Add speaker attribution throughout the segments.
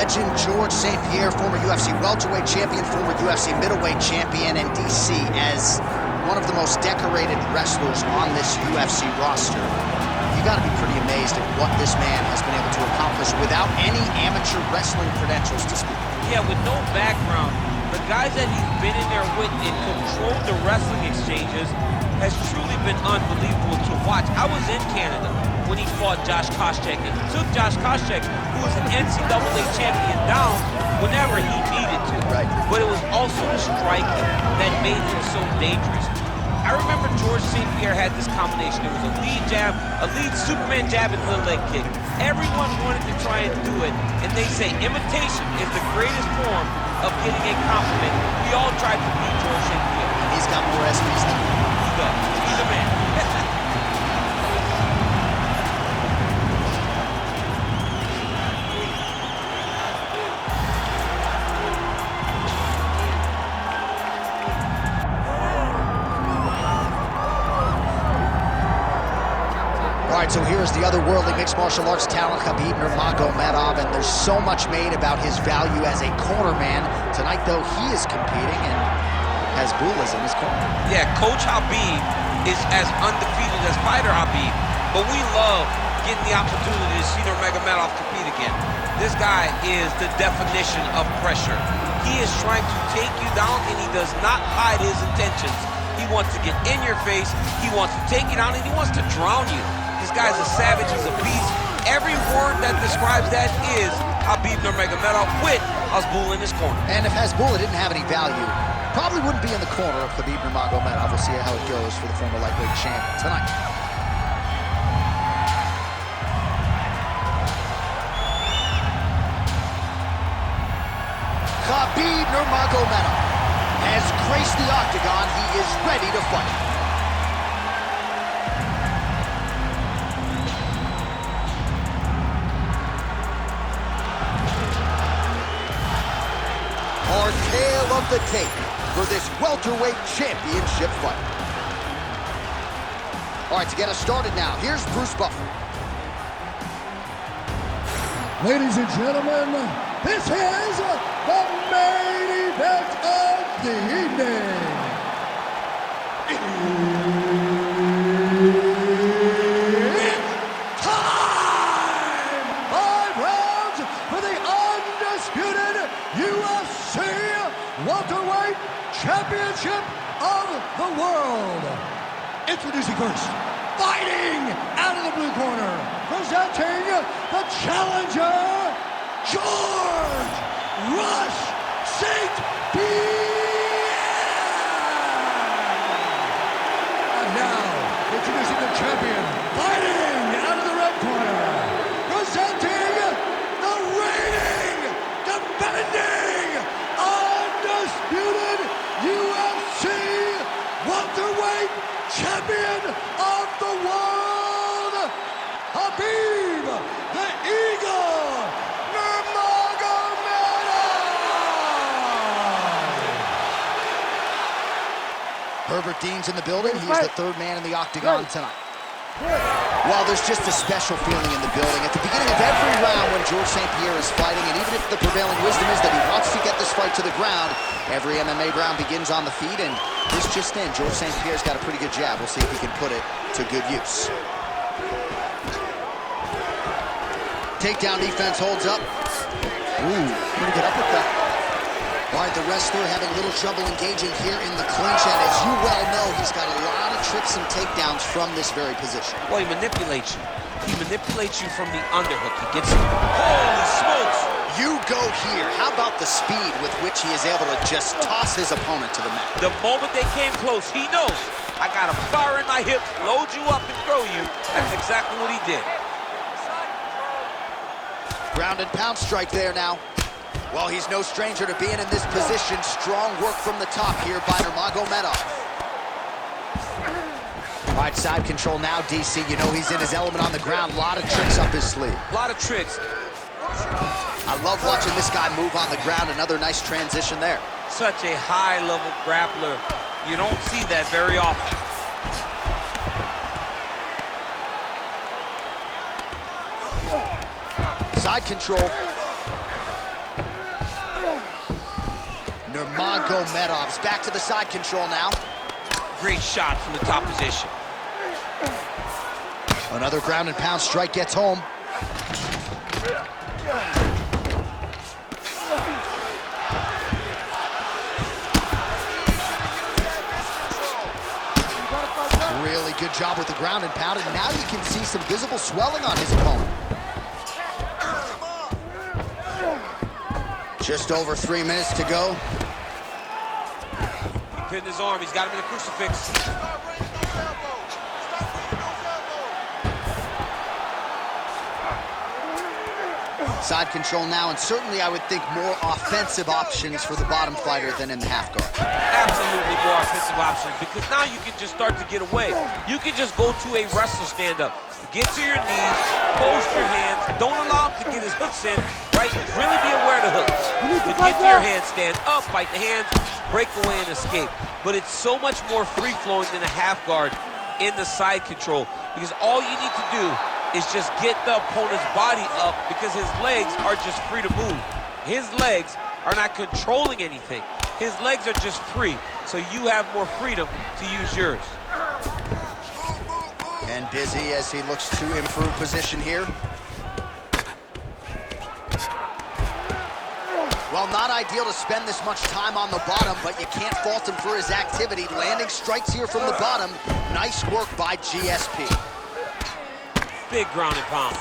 Speaker 1: legend George St-Pierre, former UFC welterweight champion, former UFC middleweight champion, and DC as one of the most decorated wrestlers on this UFC roster. You gotta be pretty amazed at what this man has been able to accomplish without any amateur wrestling credentials to speak of.
Speaker 2: Yeah, with no background, the guys that he's been in there with and controlled the wrestling exchanges has truly been unbelievable to watch. I was in Canada when he fought Josh Koscheck, and he took Josh Koscheck, who was an NCAA champion, down whenever he needed to.
Speaker 1: Right.
Speaker 2: But it was also the striking that made him so dangerous. I remember George St-Pierre had this combination. It was a lead jab, a lead Superman jab, and little leg kick. Everyone wanted to try and do it, and they say imitation is the greatest form of getting a compliment. We all tried to beat George St-Pierre.
Speaker 1: And he's got more SPs than you.
Speaker 2: He does. He's a man.
Speaker 1: All right, so here's the otherworldly mixed martial arts talent, Khabib Nurmagomedov, and there's so much made about his value as a cornerman. Tonight, though, he is competing, and Hasbulla is in his corner.
Speaker 2: Yeah, Coach Khabib is as undefeated as fighter Khabib, but we love getting the opportunity to see Nurmagomedov compete again. This guy is the definition of pressure. He is trying to take you down, and he does not hide his intentions. He wants to get in your face, he wants to take you down, and he wants to drown you. This guy's a savage, he's a beast. Every word that describes that is Khabib Nurmagomedov with Hasbulla in his corner.
Speaker 1: And if Hasbulla didn't have any value, probably wouldn't be in the corner of Khabib Nurmagomedov. We'll see how it goes for the former lightweight champ tonight. Khabib Nurmagomedov has graced the octagon. He is ready to fight. Our tale of the tape for this welterweight championship fight. All right, to get us started now, here's Bruce Buffer.
Speaker 3: Ladies and gentlemen, this is the main event of the evening. It's time! 5 rounds for the undisputed UFC welterweight championship of the world. Introducing first, fighting out of the blue corner, presenting the challenger, George Rush St-Pierre. And now, introducing the champion, fighting out of the red corner, presenting the reigning, defending, undisputed UFC welterweight champion of the world, Khabib, the Eagle, Nurmagomedov.
Speaker 1: Herbert Dean's in the building. He's the third man in the octagon tonight. Well, there's just a special feeling in the building. At the beginning of every round when George St-Pierre is fighting, and even if the prevailing wisdom is that he wants to get this fight to the ground, every MMA round begins on the feet, and this just in, George St-Pierre's got a pretty good jab. We'll see if he can put it to good use. Takedown defense holds up. Ooh, pretty good uppercut. All right, the wrestler having a little trouble engaging here in the clinch, and as you well know, he's got a lot of tricks and takedowns from this very position.
Speaker 2: Well, he manipulates you. He manipulates you from the underhook. He gets, holy smokes!
Speaker 1: You go here. How about the speed with which he is able to just toss his opponent to the mat?
Speaker 2: The moment they came close, he knows, I got a fire in my hips, load you up and throw you. That's exactly what he did.
Speaker 1: Ground and pound strike there now. Well, he's no stranger to being in this position. Strong work from the top here by Nurmagomedov. All right, side control now, DC. You know he's in his element on the ground. A lot of tricks up his sleeve.
Speaker 2: A lot of tricks.
Speaker 1: I love watching this guy move on the ground. Another nice transition there.
Speaker 2: Such a high-level grappler. You don't see that very often.
Speaker 1: Side control. Nurmagomedov's back to the side control now.
Speaker 2: Great shot from the top position.
Speaker 1: Another ground and pound strike gets home. Really good job with the ground and pound, and now you can see some visible swelling on his opponent. Just over 3 minutes to go.
Speaker 2: He pinned his arm. He's got him in a crucifix.
Speaker 1: Side control now, and certainly I would think more offensive options for the bottom fighter than in the half guard.
Speaker 2: Absolutely more offensive options, because now you can just start to get away. You can just go to a wrestler stand-up. Get to your knees, post your hands, don't allow him to get his hooks in, right? Really be aware of the hooks. To get to your hands, stand up, fight the hands, break away and escape. But it's so much more free-flowing than a half guard in the side control, because all you need to do is just get the opponent's body up, because his legs are just free to move. His legs are not controlling anything. His legs are just free, so you have more freedom to use yours.
Speaker 1: And busy as he looks to improve position here. Well, not ideal to spend this much time on the bottom, but you can't fault him for his activity. Landing strikes here from the bottom. Nice work by GSP.
Speaker 2: Big ground and pound.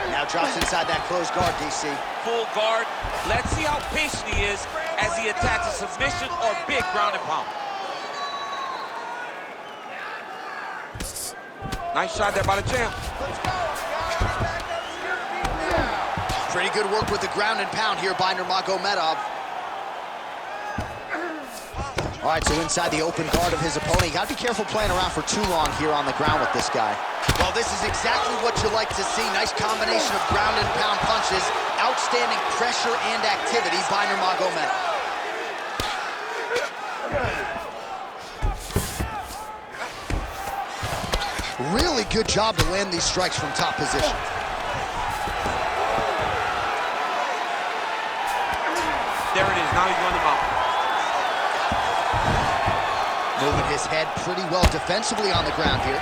Speaker 1: Now drops inside that closed guard, DC.
Speaker 2: Full guard. Let's see how patient he is as he attacks a submission or big ground and pound. Nice shot there by the champ.
Speaker 1: Pretty good work with the ground and pound here by Nurmagomedov. All right, so inside the open guard of his opponent. You gotta be careful playing around for too long here on the ground with this guy. Well, this is exactly what you like to see. Nice combination of ground and pound punches. Outstanding pressure and activity by Nurmagomedov. Really good job to land these strikes from top position.
Speaker 2: There it is, now he's on the mountain.
Speaker 1: Moving his head pretty well defensively on the ground here.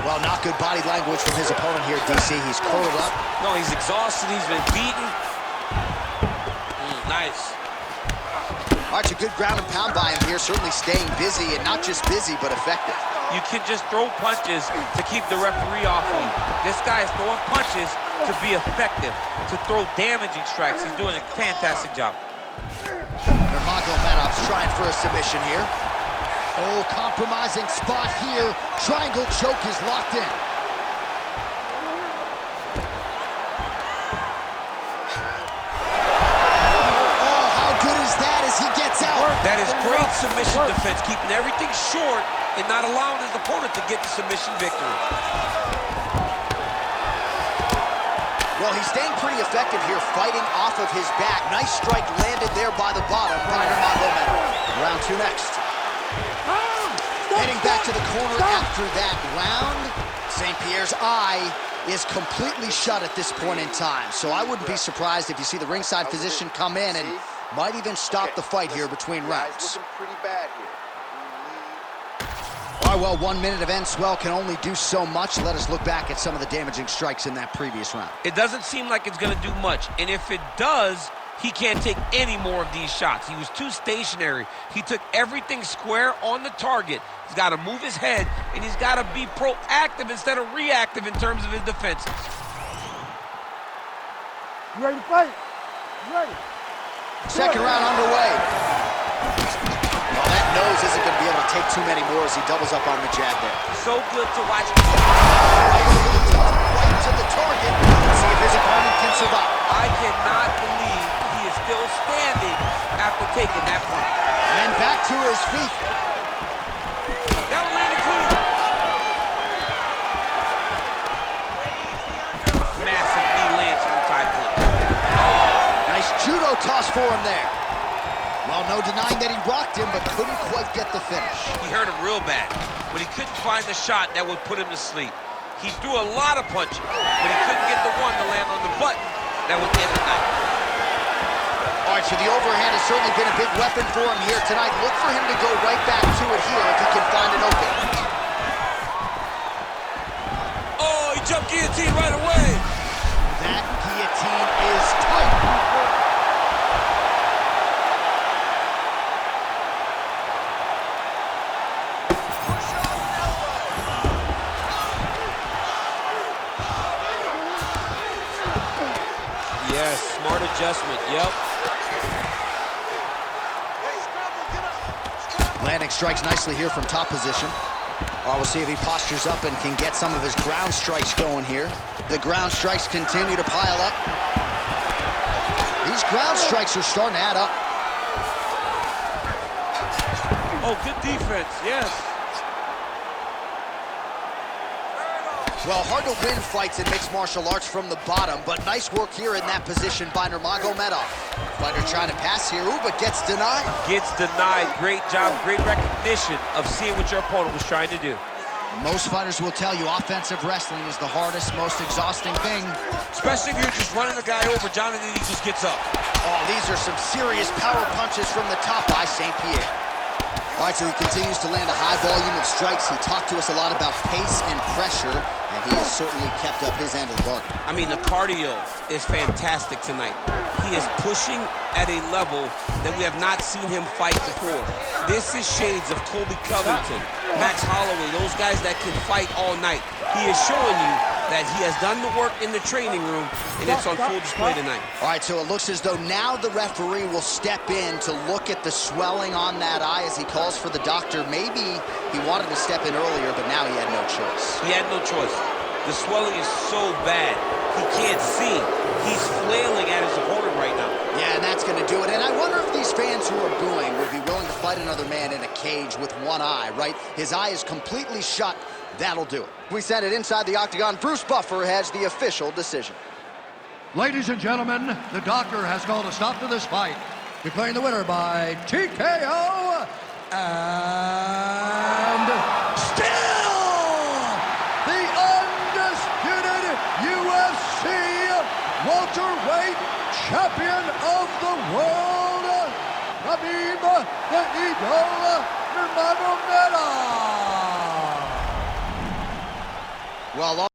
Speaker 1: Well, not good body language from his opponent here, DC. He's curled up.
Speaker 2: No, he's exhausted, he's been beaten. Nice.
Speaker 1: All right, so good ground and pound by him here, certainly staying busy, and not just busy, but effective.
Speaker 2: You can just throw punches to keep the referee off of you. This guy is throwing punches to be effective, to throw damaging strikes. He's doing a fantastic job.
Speaker 1: Nurmagomedov's trying for a submission here. Oh, compromising spot here. Triangle choke is locked in. Oh, how good is that as he gets out?
Speaker 2: That is great submission defense, keeping everything short and not allowing his opponent to get the submission victory.
Speaker 1: Well, he's staying pretty effective here, fighting off of his back. Nice strike landed there by the bottom by Nurmagomedov. Round two next. Heading back to the corner after that round. ST-Pierre's eye is completely shut at this point in time. So I wouldn't be surprised if you see the ringside physician come in and might even stop the fight here between rounds.
Speaker 4: Looking pretty bad here.
Speaker 1: All right, well, 1 minute of end swell can only do so much. Let us look back at some of the damaging strikes in that previous round.
Speaker 2: It doesn't seem like it's going to do much, and if it does, he can't take any more of these shots. He was too stationary. He took everything square on the target. He's got to move his head, and he's got to be proactive instead of reactive in terms of his defense.
Speaker 3: You ready to fight? You ready?
Speaker 1: Second round underway. Well, that nose isn't going to be able to take too many more as he doubles up on the jab there.
Speaker 2: So good to watch.
Speaker 1: Right over the top, right to the target. Let's see if his opponent can survive.
Speaker 2: I cannot believe he is still standing after taking that punch.
Speaker 1: And back to his feet.
Speaker 2: That one landed clean. Massive knee lands from the Thai punch.
Speaker 1: Nice judo toss for him there. Well, no denying that he rocked him, but couldn't quite get the finish.
Speaker 2: He hurt him real bad, but he couldn't find the shot that would put him to sleep. He threw a lot of punches, but he couldn't get the one to land on the button that would end the night.
Speaker 1: All right, so the overhand has certainly been a big weapon for him here tonight. Look for him to go right back to it here if he can find an opening.
Speaker 2: Oh, he jumped guillotine right away.
Speaker 1: That guillotine is tight.
Speaker 2: Yes, smart adjustment, yep.
Speaker 1: Landing strikes nicely here from top position. We'll see if he postures up and can get some of his ground strikes going here. The ground strikes continue to pile up. These ground strikes are starting to add up.
Speaker 2: Oh, good defense, yes.
Speaker 1: Well, hard to win fights in mixed martial arts from the bottom, but nice work here in that position by Nurmagomedov. Fighter trying to pass here, but gets denied.
Speaker 2: Gets denied. Great job, great recognition of seeing what your opponent was trying to do.
Speaker 1: Most fighters will tell you offensive wrestling is the hardest, most exhausting thing.
Speaker 2: Especially if you're just running a guy over, Jonathan, he just gets up.
Speaker 1: Oh, these are some serious power punches from the top by ST-Pierre. All right, so he continues to land a high volume of strikes. He talked to us a lot about pace and pressure, and he has certainly kept up his end of the bargain.
Speaker 2: I mean, the cardio is fantastic tonight. He is pushing at a level that we have not seen him fight before. This is shades of Colby Covington, Max Holloway, those guys that can fight all night. He is showing you that he has done the work in the training room, and it's on full display tonight.
Speaker 1: All right, so it looks as though now the referee will step in to look at the swelling on that eye as he calls for the doctor. Maybe he wanted to step in earlier, but now he had no choice.
Speaker 2: He had no choice. The swelling is so bad, he can't see. He's flailing at his opponent right now.
Speaker 1: Yeah, and that's going to do it. And I wonder if these fans who are booing would be willing to fight another man in a cage with one eye, right? His eye is completely shut. That'll do it. We send it inside the octagon. Bruce Buffer has the official decision.
Speaker 3: Ladies and gentlemen, the doctor has called a stop to this fight, declaring the winner by TKO and still the undisputed UFC welterweight champion of the world, Khabib the Eagle Nurmagomedov.
Speaker 1: Well,